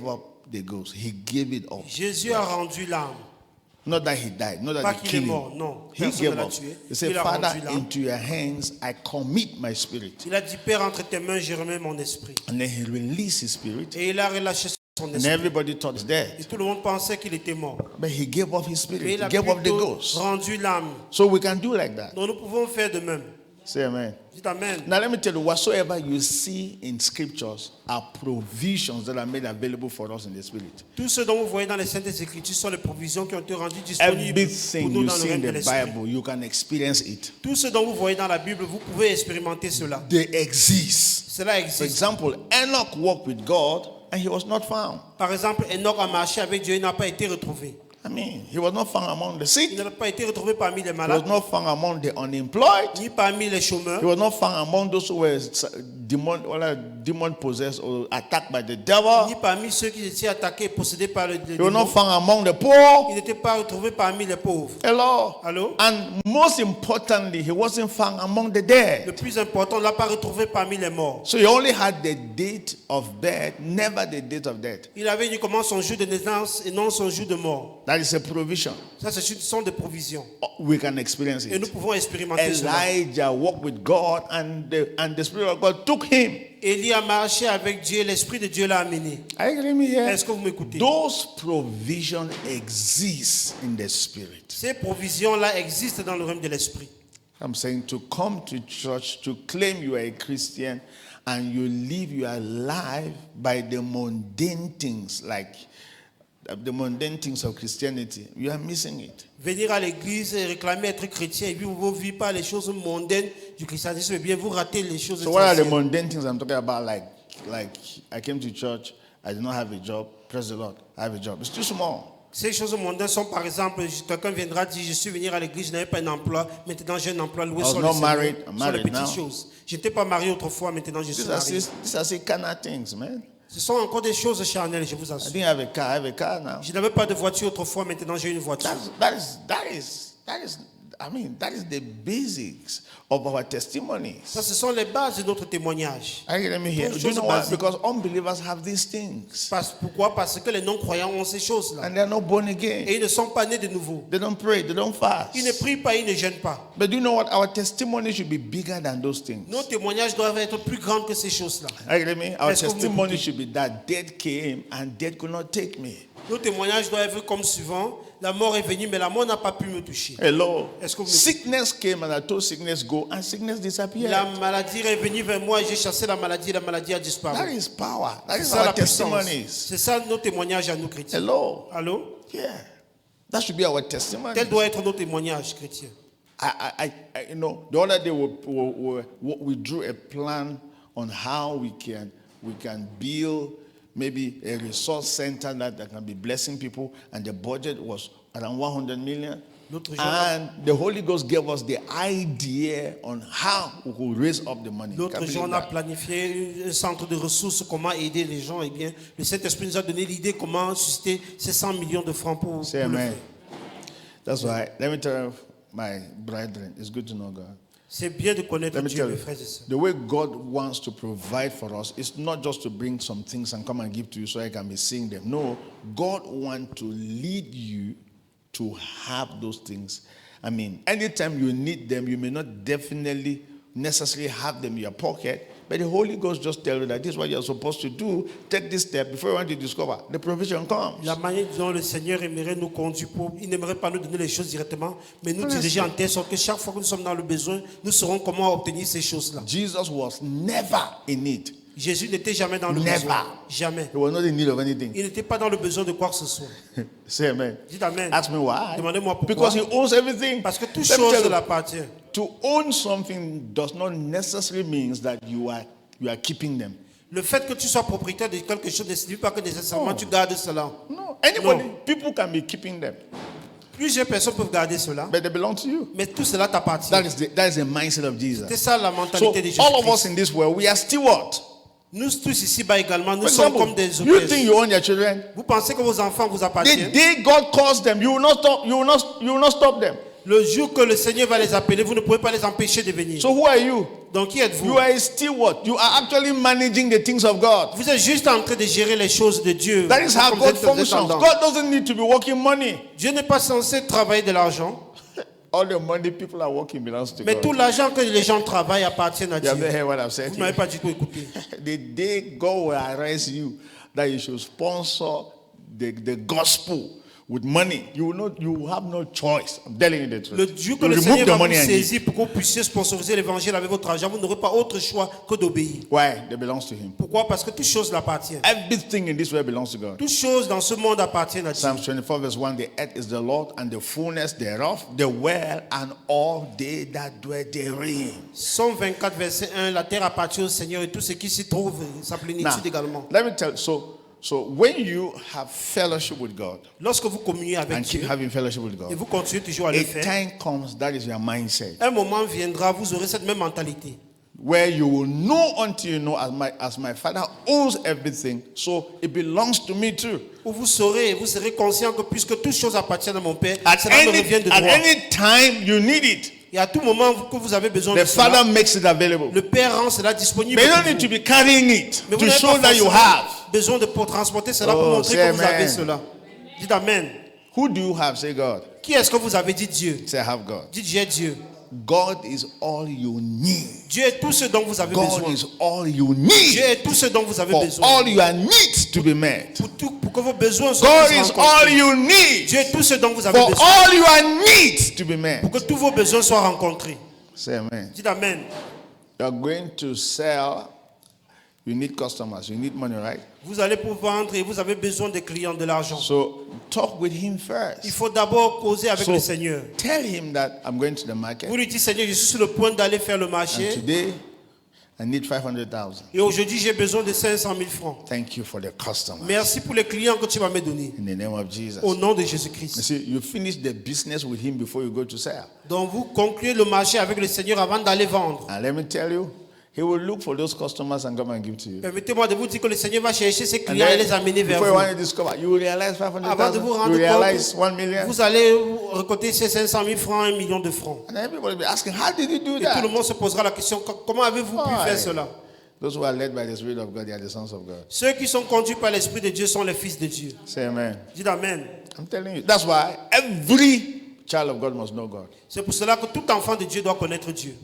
up the ghost. He gave it up. Jésus a rendu l'âme. Not that he died, not that Pas they qu'il est killed mort, him. non. He Personne gave ne l'a up. tué. He said, Il a Father, rendu l'âme. into your hands I commit my spirit. Il a dit, Père, entre tes mains, je remets mon esprit. And then he released his spirit. Et il a relâché son And esprit. everybody thought he's Et dead. tout le monde pensait qu'il était mort. But he gave up his Mais spirit. il He a gave up the plutôt ghost. rendu l'âme. So we can do like that. Donc nous pouvons faire de même. Say amen. Dites Amen. Now let me tell you, whatsoever you see in scriptures are provisions that are made available for us in the spirit. Tout ce dont vous voyez dans les Saintes Écritures sont les provisions qui ont été rendues disponibles pour Everything nous you dans le see in règne de the l'Esprit. Bible, you can experience it. Tout ce dont vous voyez dans la Bible, vous pouvez expérimenter cela. They exist. Cela For existe. example, Enoch walked with God and he was not found. Par exemple, Enoch a marché avec Dieu, il n'a pas été retrouvé. I mean, he was not found among the Il sick. n'a pas été retrouvé parmi les He was malades, not found among the unemployed. ni parmi les chômeurs, He was not found among those who were demon possessed or attacked by the devil. ni parmi ceux qui étaient attaqués et possédés par le He was démon. not found among the poor. Il n'était pas retrouvé parmi les pauvres. Hello. Allô? And most importantly, he wasn't found among the dead. Le plus important, on ne l'a pas retrouvé parmi les morts. So he only had the date of birth, never the date of death. Il avait uniquement son jour de naissance et non son jour de mort. That is a provision. Ça, ce sont des provisions. We can experience Et nous it. pouvons expérimenter cela. Elijah walked with God and the Spirit of God took him. Élie a marché avec Dieu, l'Esprit de Dieu l'a amené. Are you getting me here? Est-ce que vous m'écoutez? Those provisions exist in the Spirit. Ces provisions-là existent dans le règne de l'Esprit. I'm saying to come to church, to claim you are a Christian, and you live your life by the mundane things, like the mundane things of Christianity, you are missing it. Venir à l'église et réclamer être chrétien et vivre vos vies par les choses mondaines du christianisme, eh bien vous ratez les choses So what are the essentielles. mundane things I'm talking about? Like I came to church, I did not have a job. Praise the Lord, I have a job. It's too small. Ces choses mondaines sont par exemple, quelqu'un viendra dire, je suis venu à l'église, je n'avais pas un emploi, maintenant j'ai un emploi loué I was sur not le married, Seigneur, I'm sur les married petites now. choses. Je n'étais pas marié autrefois, maintenant je suis marié. These are carnal things, man. Ce sont encore des choses charnelles, je vous I assure. didn't have a car. I have a car now. Je n'avais pas de voiture autrefois, maintenant j'ai une voiture. That is the basics of our testimonies. Ça, ce sont les bases de notre témoignage. Are you getting me here? Toutes Do you choses know why? basiques. Because unbelievers have these things. Pourquoi? Parce que les non-croyants ont ces choses-là. And they are not born Et again. ils ne sont pas nés de nouveau. They don't pray. They don't fast. Ils ne prient pas, ils ne jeûnent pas. But do you know what? Our testimony should be bigger than those things. Nos témoignages doivent être plus grands que ces choses-là. Are you getting me? Our Est-ce que vous testimony m'écoutez? should be that death came and death could not take me. Nos témoignages doivent être comme suivant. La mort est venue, mais la mort n'a pas pu me toucher. Hello. Est-ce que vous Sickness came and I told sickness go and sickness disappeared. La maladie est venue vers moi et j'ai chassé la maladie a That disparu. is power. That C'est is ça our la puissance. testimonies. C'est ça nos témoignages à nous chrétiens. Hello. Allô? Yeah. That should be our testimony. Tel doit être nos témoignages chrétiens. You know, the other day we drew a plan on how we can build maybe a resource center that can be blessing people, and the budget was around 100 million. L'autre jour, And the Holy Ghost gave us the idea on how we could raise up the money. L'autre Can you jour, on believe a that? planifié un centre de ressources, comment aider les gens. Eh bien, le Saint-Esprit nous a donné l'idée comment susciter ces 100 millions de francs pour Say le amen. faire. That's why. Let me tell you, my brethren, it's good to know God. C'est bien de connaître Let me Dieu, tell mes you, frères et sœurs. the way God wants to provide for us is not just to bring some things and come and give to you so I can be seeing them. No, God wants to lead you to have those things. I mean, anytime you need them, you may not definitely necessarily have them in your pocket, but the Holy Ghost just tells you that this is what you're supposed to do. Take this step before you want to discover. The provision comes. La manière dont le Seigneur aimerait nous conduire, il n'aimerait pas nous donner les choses directement, mais nous diriger en telle sorte que chaque fois que nous sommes dans le besoin, nous saurons comment obtenir ces choses-là. Jesus was never in need. Jésus n'était jamais dans le Never. besoin. Jamais. He was not in need of anything. Il n'était pas dans le besoin de quoi que ce soit. Say amen. Dites Amen. Ask me why. Demandez-moi pourquoi. Because he owns everything. Parce que toute Let me chose tell you, l'appartient. to own something does not necessarily mean that you are keeping them. Le fait que tu sois propriétaire de quelque chose ne signifie pas que nécessairement Non. tu gardes cela. No, anybody, No. people can be keeping them, Plusieurs personnes peuvent garder cela, but they belong to you. mais tout cela t'appartient. That is the mindset of C'est Jesus. ça la So mentalité de all of us Jésus-Christ. in this world, we are stewards. Nous tous ici-bas également, nous For sommes example, comme des you hôtesses. think you own your children? Vous pensez que vos enfants vous The appartiennent? day God calls them, you will not stop. You will not stop them. Le jour que le Seigneur va les appeler, vous ne pouvez pas les empêcher de venir. So who are you? Donc qui êtes-vous? You are a steward. You are actually managing the things of God. Vous êtes juste en train de gérer les choses de Dieu. That is how Comme God vous êtes functions. dedans. God doesn't need to be working money. Dieu n'est pas censé travailler de l'argent, All the money people are working belongs to mais God. tout l'argent que les gens travaillent appartient à You have Dieu. not heard what I've said. Vous n'avez pas du tout écouté. The day God will arrest you, that you should sponsor the gospel with money, you will have no choice. I'm telling you the truth. Le jour que You le remove Seigneur the va vous money and give. saisir pour que vous puissiez sponsoriser l'évangile avec votre argent, vous n'aurez pas autre choix que d'obéir. Why? They belongs to Him. Pourquoi? Parce que toute chose l'appartient. Everything in this world belongs to God. Toute chose dans ce monde appartient à Dieu. Psalms 24 verse 1, the earth is the Lord and the fullness thereof, the world and all they that dwell therein. Psaume 24, verset 1, la terre appartient au Seigneur et tout ce qui s'y trouve, sa Now, plénitude également. let me tell you, so when you have fellowship with God Lorsque vous communiez avec and keep Dieu having fellowship with et God, vous continuez toujours à le a faire, time comes that is your mindset, un moment viendra, vous aurez cette même mentalité. where you will know until you know, as my Father owns everything, so it belongs to me too. Où vous saurez, vous serez conscient que puisque toutes choses appartiennent à mon Père, At cela me revient de at droit. any time you need it, Et à tout moment que vous avez besoin the de cela, Father makes it available. le Père rend cela disponible. But you pour don't need vous. to be carrying it Mais vous to n'avez show pas that you forcément have. besoin de transporter cela pour Oh, montrer say que vous avez amen. cela. Dites Amen. Who do you have? Say God. Qui est-ce que vous avez dit Dieu? Say I have God. Dites j'ai Dieu. God is all you need. Dieu est tout ce dont vous avez God besoin. is all you Dieu need est tout ce dont vous avez for besoin. all your needs to be met. Pour que vos besoins soient God puissent is rencontrés. all you need Dieu est tout ce dont vous avez for besoin. all your needs to be met. Pour que tous vos besoins soient rencontrés. Say amen. Dites Amen. You're going to sell. You need customers. You need money, right? Vous allez pour vendre et vous avez besoin des clients, de l'argent. So talk with Him first. Il faut d'abord causer avec So le Seigneur. tell Him that I'm going to the market Vous lui dites, Seigneur, je suis sur le point d'aller faire le and marché. today I need 500,000. Et aujourd'hui, j'ai besoin de 500 000 francs. Thank you for the customers. Merci pour les clients que tu vas me donner. In the name of Jesus. Au nom de You Jésus-Christ. see, you finish the business with Him before you go to sell. Donc vous concluez le marché avec le Seigneur avant d'aller vendre. And let me tell you, He will look for those customers and come and give to you. Permettez-moi de vous dire que le Seigneur va chercher ses And clients et then, les amener vers before you vous. want to discover, you will realize Avant de 500,000. vous You rendre realize 1 compte, million. vous allez récolter ces 500 000 francs, 1 million de francs. And everybody will be asking, how did you do Et tout le that? monde se posera la question, comment avez-vous pu Why? faire cela? Those who are led by the Spirit of God, they are the sons of God. Ceux qui sont conduits par l'Esprit de Dieu sont les fils de Dieu. Say amen. Dites Amen. I'm telling you. That's why every child of God must know God. C'est pour cela que tout enfant de Dieu doit connaître Dieu.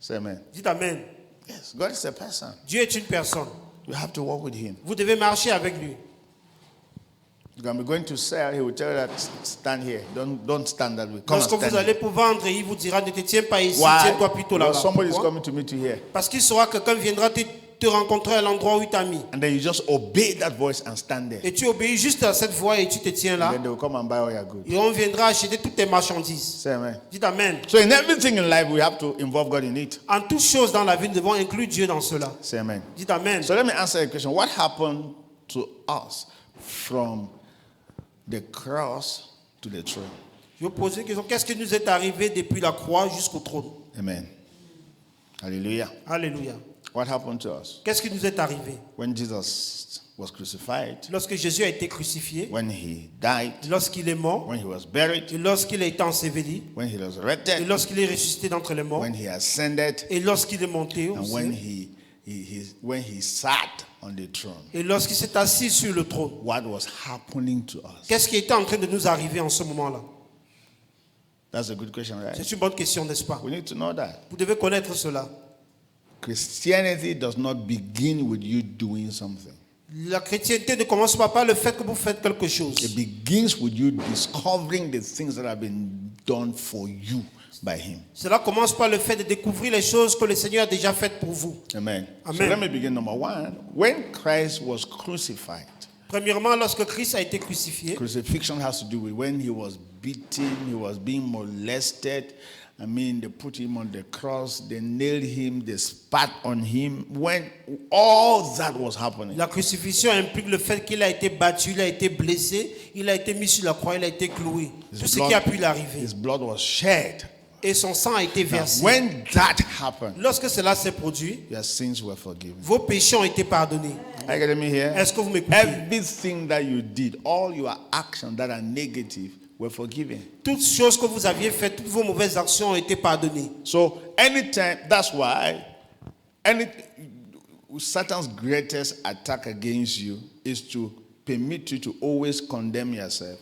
Say amen. Dites Amen. Yes, God is a person. Dieu est une personne. You have to walk with Him. Vous devez marcher avec lui. You can be going to sell, He will tell you that stand here. Don't stand that way. Come and Lorsque vous stand allez here. pour vendre, il vous dira ne te tiens pas ici, Why? tiens-toi plutôt là-bas. Because somebody is Pourquoi? coming to meet you here. Parce qu'il saura que quelqu'un viendra te rencontrer à l'endroit où il t'a mis. And then you just obey that voice and stand there. Et tu obéis juste à cette voix et tu te tiens And là. then they will come and buy all your goods. Et on viendra acheter toutes tes marchandises. Say amen. Dites Amen. So in everything in life, we have to involve God in it. En toutes choses dans la vie, nous devons inclure Dieu dans cela. Say amen. Dites Amen. So let me answer a question. What happened to us from the cross to the throne? Je vais vous poser une question. Qu'est-ce qui nous est arrivé depuis la croix jusqu'au trône? Amen. Hallelujah. Alléluia. What happened to us? Qu'est-ce qui nous est arrivé? When Jesus was crucified, Lorsque Jésus a été crucifié, when He died, lorsqu'il est mort, when He was buried, et lorsqu'il a été enseveli, when He et resurrected, lorsqu'il est ressuscité d'entre les morts, when He ascended, et lorsqu'il est monté au and ciel, when he sat on the throne. et lorsqu'il s'est assis sur le trône. What was happening to us? Qu'est-ce qui était en train de nous arriver en ce moment-là? That's a good question, right? C'est une bonne question, n'est-ce pas? We need to know that. Vous devez connaître cela. Christianity does not begin with you doing something. La chrétienté ne commence pas par le fait que vous faites quelque chose. It begins with you discovering the things that have been done for you by Him. Cela commence par le fait de découvrir les choses que le Seigneur a déjà faites pour vous. Amen. Amen. So let me begin. Number one, when Christ was crucified, Premièrement, lorsque Christ a été crucifié, crucifixion has to do with when He was beaten, He was being molested. I mean, they put Him on the cross, they nailed Him, they spat on Him. When all that was happening, la crucifixion implique le fait qu'il a été battu, il a été blessé, il a été mis sur la croix, il a été cloué. Tout ce qui a pu l'arriver. His blood was shed. Et son sang a été Now, versé. when that happened, Lorsque cela s'est produit, your sins were forgiven. vos péchés ont été pardonnés. Are you getting me here? Est-ce que vous m'écoutez? Everything that you did, all your actions that are negative, were forgiven. Toutes choses que vous aviez faites, toutes vos mauvaises actions ont été pardonnées. So anytime, that's why Satan's greatest attack against you is to permit you to always condemn yourself,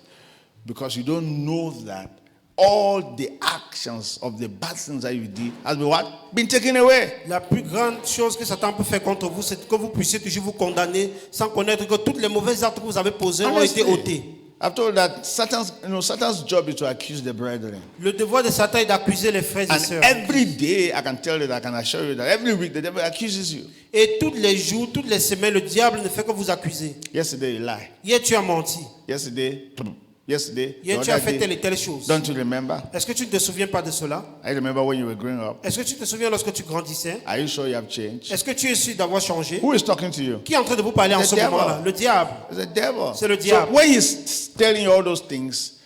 because you don't know that all the actions of the bad things that you did has been what? Been taken away. La plus grande chose que Satan peut faire contre vous, c'est que vous puissiez toujours vous condamner sans connaître que toutes les mauvaises actes que vous avez posées ont été ôtées. I've told that Satan's job is to accuse the brethren. Le devoir de Satan est d'accuser les frères et And sœurs. every day, I can tell you that, I can assure you that every week the devil accuses you. Et tous les jours, toutes les semaines, le diable ne fait que vous accuser. Yesterday you lie. Hier, tu as menti. Yesterday, Hier, tu as fait telle et telle chose. Don't you remember? Est-ce que tu ne te souviens pas de cela? I remember when you were growing up. Est-ce que tu te souviens lorsque tu grandissais? Are you sure you have changed? Est-ce que tu es sûr d'avoir changé? Who is talking to you? Qui est en train de vous parler en The ce devil. moment-là? Le diable. It's the devil. C'est le diable. So when he's telling you all those things,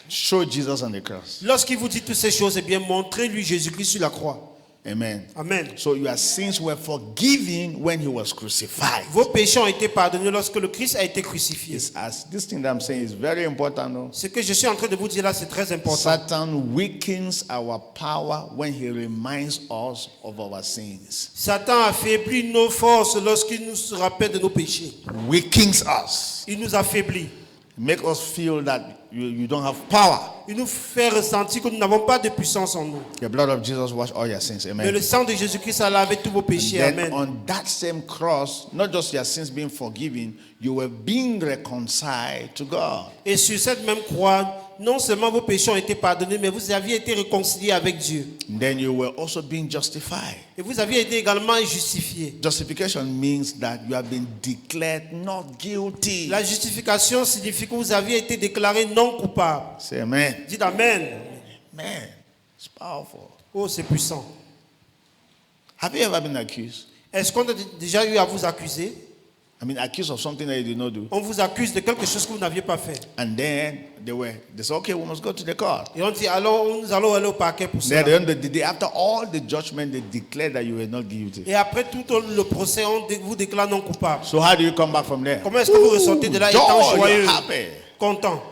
show Jesus on the cross. Lorsqu'il vous dit toutes ces choses, eh bien, montrez-lui Jésus-Christ sur la croix. Amen. Amen. So your sins were forgiven when he was crucified. Vos péchés ont été pardonnés lorsque le Christ a été crucifié. This thing that I'm saying is very important. No? Ce que je suis en train de vous dire là, c'est très important. Satan weakens our power when he reminds us of our sins. Satan affaiblit nos forces lorsqu'il nous rappelle de nos péchés. Weakens us. Il nous affaiblit. Make us feel that you don't have power. Il nous fait ressentir que nous n'avons pas de puissance en nous. The blood of Jesus washed all your sins. Mais Amen. le sang de Jésus-Christ a lavé tous vos péchés. Then Amen. on that same cross, not just your sins being forgiven, you were being reconciled to God. Et sur cette même croix, non seulement vos péchés ont été pardonnés, mais vous aviez été réconciliés avec Dieu. Then you were also being justified. Et vous aviez été également justifiés. Justification means that you have been declared not guilty. La justification signifie que vous aviez été déclaré non coupable. Say amen. Dites Amen. Man, it's powerful. Oh, c'est puissant. Have you ever been accused? Est-ce qu'on a déjà eu à vous accuser? I mean, accused of something that you did not do. On vous accuse de quelque chose que vous n'aviez pas fait. And then they said, okay, we must go to the court. Et on dit, alors nous allons aller au parquet pour Then cela. at the end of the day, after all the judgment, they declared that you were not guilty. Et après tout le procès, on vous déclare non coupable. So how do you come back from there? Comment est-ce que vous ressortez de là étant Joy, joyeux, you're happy. content?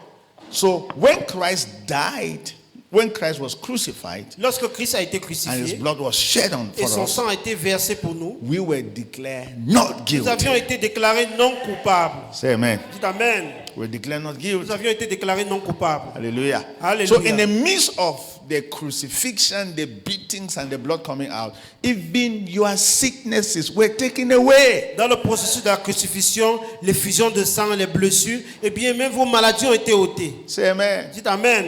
So when Christ died, when Christ was crucified, Lorsque Christ a été and his crucifié blood was shed on et for son us, sang a été versé pour nous, we were declared not nous avions guilty. été déclarés non coupables. Say amen. Dites Amen. We were declared not Nous guilty. avions été déclarés non coupables. Hallelujah. Hallelujah. So in the midst of the crucifixion, the beatings, and the blood coming out, even your sicknesses were taken away. Dans le processus de la crucifixion, les fusions de sang, les blessures, et bien même vos maladies ont été ôtées. Say amen. Dites Amen.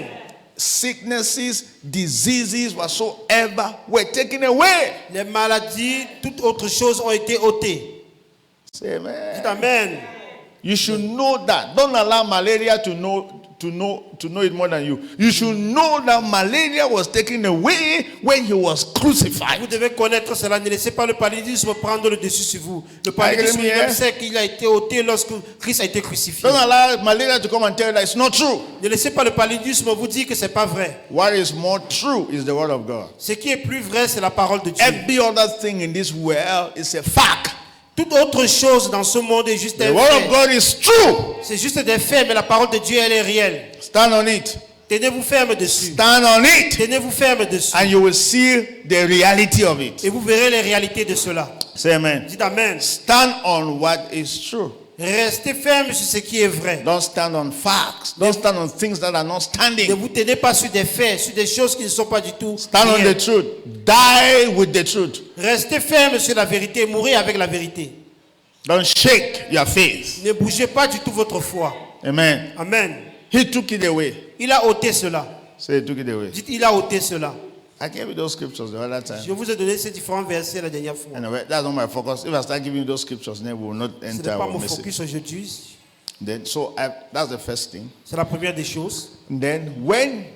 Sicknesses, diseases, whatsoever were taken away. Les maladies, toute autre chose ont été ôtées. Say amen. Dites Amen. You should know that. Don't allow malaria to know it more than you. You should know that malaria was taken away when he was Vous crucified. devez connaître cela. Ne laissez pas le paludisme prendre le dessus sur vous. Le paludisme Agree me, lui-même eh? sait qu'il a été ôté lorsque Christ a été crucifié. Don't allow malaria to come and tell you that it's not true. Ne laissez pas le paludisme vous dire que c'est pas vrai. What is more true is the word of God. Ce qui est plus vrai, c'est la parole de Dieu. Every other thing in this world is a fact. Toute autre chose dans ce monde est juste The un word of fait. God is true. C'est juste des faits, mais la parole de Dieu, elle est réelle. Stand on it. Tenez-vous ferme dessus. Stand on it. Tenez-vous ferme dessus. And you will see the reality of it. Et vous verrez les réalités de cela. Say amen. Dites Amen. Stand on what is true. Restez ferme sur ce qui est vrai. Don't stand on facts. Don't stand on things that are not Ne standing. vous tenez pas sur des faits, sur des choses qui ne sont pas du tout Stand on réelles. the truth. Die with the truth. Restez ferme sur la vérité, mourez avec la vérité. Don't shake your faith. Ne bougez pas du tout votre foi. Amen. Amen. He took it away. Il a ôté cela. Say he took it away. Dites, il a ôté cela. I gave you those scriptures the other Je time. vous ai donné ces différents versets la dernière fois. Anyway, that's not my focus. If I start giving you those scriptures, then we will not Ce n'est enter pas our mon message. focus aujourd'hui. Then, that's the first thing. C'est la première des choses. Then when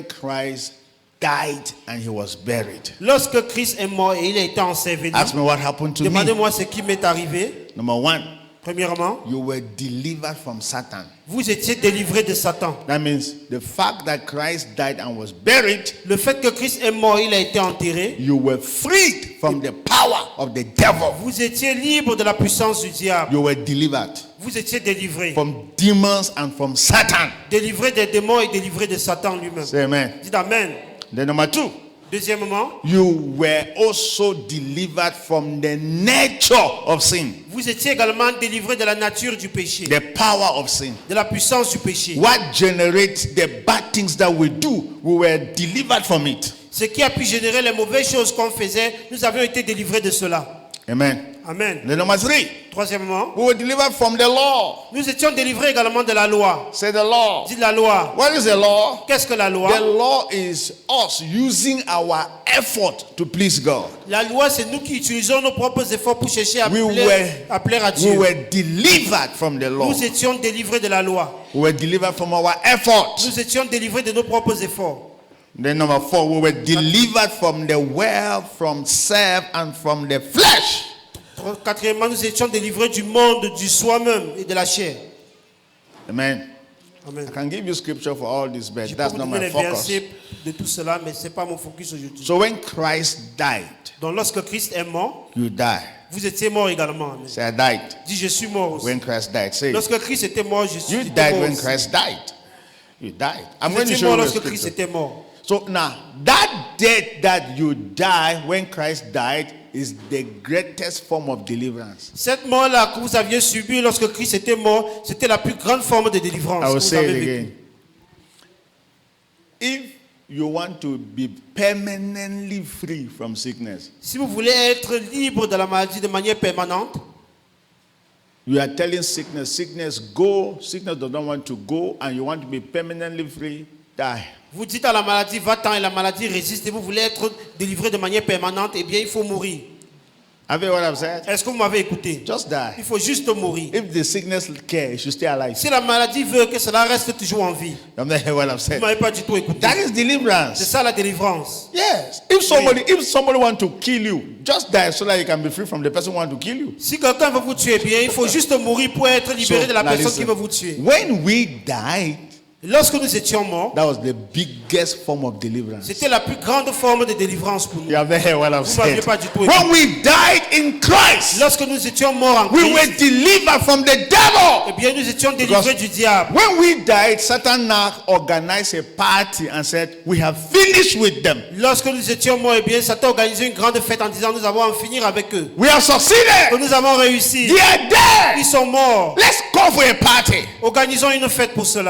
Christ died and he was buried, Lorsque Christ est mort et il a été enseveli, ask me what happened to me. demandez-moi ce qui m'est arrivé. Number one, Premièrement, you were delivered from Satan. vous étiez délivrés de Satan. That means the fact that Christ died and was buried, Le fait que Christ est mort, il a été enterré. you were freed from the power of the devil. Vous étiez libre de la puissance du diable. You were delivered Vous étiez délivrés. from demons and from Satan. Délivrés des démons et délivrés de Satan lui-même. Say amen. Dites Amen. Then number 2, Deuxièmement, you were also delivered from the nature of sin, vous étiez également délivrés de la nature du péché, the power of sin. de la puissance du péché. What generates the bad things that we do, we were delivered from it. Ce qui a pu générer les mauvaises choses qu'on faisait, nous avions été délivrés de cela. Amen. Amen. Then number 3, Troisièmement, we were delivered from the law. nous étions délivrés également de la loi. Say the law. Dites la loi. What is the law? Qu'est-ce que la The loi? law is us using our effort to please God. La loi, c'est nous qui utilisons nos propres efforts pour chercher à We plaire à We Dieu. were delivered from the law. Nous étions délivrés de la loi. We were delivered from our effort. Nous étions délivrés de nos propres efforts. Then number 4, we were delivered from the world, from self, and from the flesh. Quatrièmement, nous étions délivrés du monde, du soi-même et de la chair. Amen. Amen. I can give you scripture for all this, but Je peux that's vous not donner my les focus. versets de tout cela, mais ce n'est pas mon focus aujourd'hui. So when Christ died, Donc lorsque Christ est mort, you die. vous étiez mort également. Amen. Say I died Dis, je suis mort aussi. when Christ died. Say Lorsque Christ était mort, je suis you j'étais died mort when aussi. Christ died. You died. I'm Vous going to étiez show mort you the lorsque Christ scripture. était mort. So now that death that you die when Christ died is the greatest form of deliverance. Cette mort-là que vous aviez subie lorsque Christ était mort, c'était la plus grande forme de délivrance I que will vous say avez it vécue. again. If you want to be permanently free from sickness, Si vous voulez être libre de la maladie de manière permanente, you are telling sickness go, sickness does not want to go, and you want to be permanently free, die. vous dites à la maladie, va-t'en, et la maladie résiste, et vous voulez être délivré de manière permanente, eh bien il faut mourir. Have you heard what I've said? Est-ce que vous m'avez écouté? Just Il die. faut juste mourir. If the sickness care, you should stay alive. Si la maladie veut que cela reste toujours en vie, I've not heard what I've vous said. ne m'avez pas du tout écouté. That is C'est deliverance. ça la délivrance. Yes. If somebody want to kill you, just die so that you can be free from the person who want to kill you. Si quelqu'un veut vous tuer, bien, il faut juste mourir pour être libéré So, de la now personne listen. qui veut vous tuer. When we died, Lorsque nous étions morts, that was the biggest form of deliverance. c'était la plus grande forme de délivrance pour nous. You have not heard what I've Vous m'aviez said. pas du tout When we died in Christ, Lorsque nous étions morts en we were Christ, delivered from the eh devil. bien, nous étions délivrés du diable. When we died, Satan now organized a party and said, we have finished with them. Lorsque nous étions morts, eh bien, Satan a organisé une grande fête en disant nous allons en finir avec eux. We have Que succeeded. nous avons réussi. They are Ils dead. sont morts. Let's go for a party. Organisons une fête pour cela.